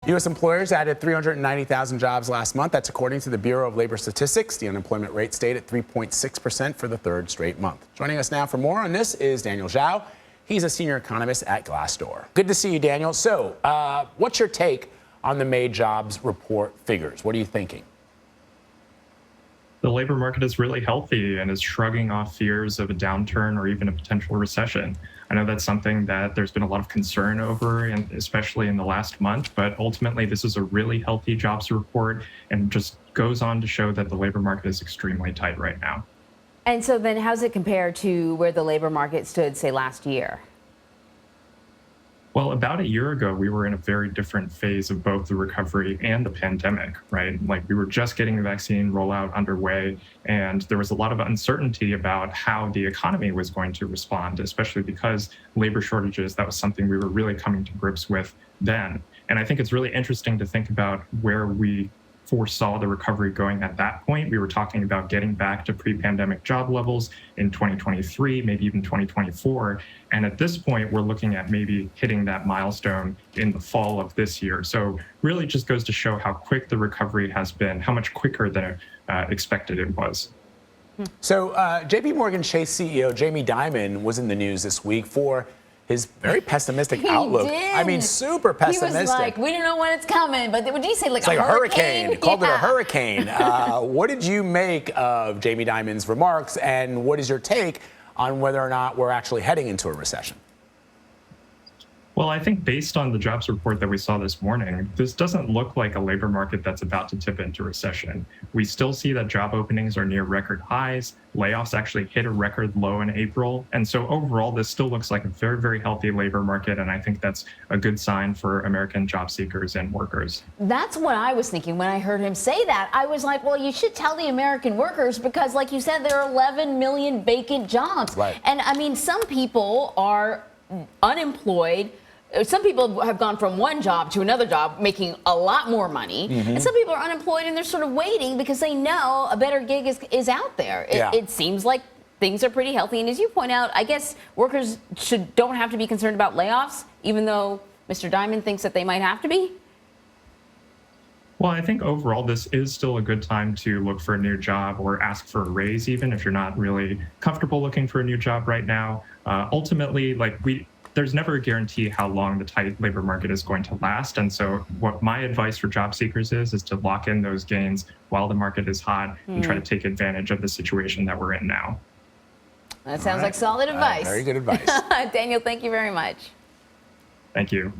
U.S. employers added 390,000 jobs last month. That's according to the Bureau of Labor Statistics. The unemployment rate stayed at 3.6% for the third straight month. Joining us now for more on this is Daniel Zhao. He's a senior economist at Glassdoor. Good to see you, Daniel. So what's your take on the May jobs report figures? What are you thinking? The labor market is really healthy and is shrugging off fears of a downturn or even a potential recession. I know that's something that there's been a lot of concern over, and especially in the last month, but ultimately this is a really healthy jobs report and just goes on to show that the labor market is extremely tight right now. And so then how's it compare to where the labor market stood, say, last year? Well, about a year ago, we were in a very different phase of both the recovery and the pandemic, right? Like we were just getting the vaccine rollout underway, and there was a lot of uncertainty about how the economy was going to respond, especially because labor shortages, that was something we were really coming to grips with then. And I think it's really interesting to think about where we foresaw the recovery going at that point. We were talking about getting back to pre-pandemic job levels in 2023, maybe even 2024. And at this point, we're looking at maybe hitting that milestone in the fall of this year. So really just goes to show how quick the recovery has been, how much quicker than expected it was. So JP Morgan Chase CEO Jamie Dimon was in the news this week for his very pessimistic outlook. Did. I mean, super pessimistic. He was like, we don't know when it's coming, but what did he say? Like, it's like a hurricane. He Called it a hurricane. What did you make of Jamie Dimon's remarks, and what is your take on whether or not we're actually heading into a recession? Well, I think based on the jobs report that we saw this morning, this doesn't look like a labor market that's about to tip into recession. We still see that job openings are near record highs. Layoffs actually hit a record low in April. And so overall, this still looks like a very, very healthy labor market. And I think that's a good sign for American job seekers and workers. That's what I was thinking when I heard him say that. I was like, well, you should tell the American workers because, like you said, there are 11 million vacant jobs. Right. And I mean, some people are unemployed. Some people have gone from one job to another job, making a lot more money. And some people are unemployed and they're sort of waiting because they know a better gig is out there. It seems like things are pretty healthy. And as you point out, I guess workers don't have to be concerned about layoffs, even though Mr. Dimon thinks that they might have to be. Well, I think overall, this is still a good time to look for a new job or ask for a raise, even if you're not really comfortable looking for a new job right now. Ultimately, there's never a guarantee how long the tight labor market is going to last. And so what my advice for job seekers is to lock in those gains while the market is hot and try to take advantage of the situation that we're in now. That sounds like solid advice. Very good advice. Daniel, thank you very much. Thank you.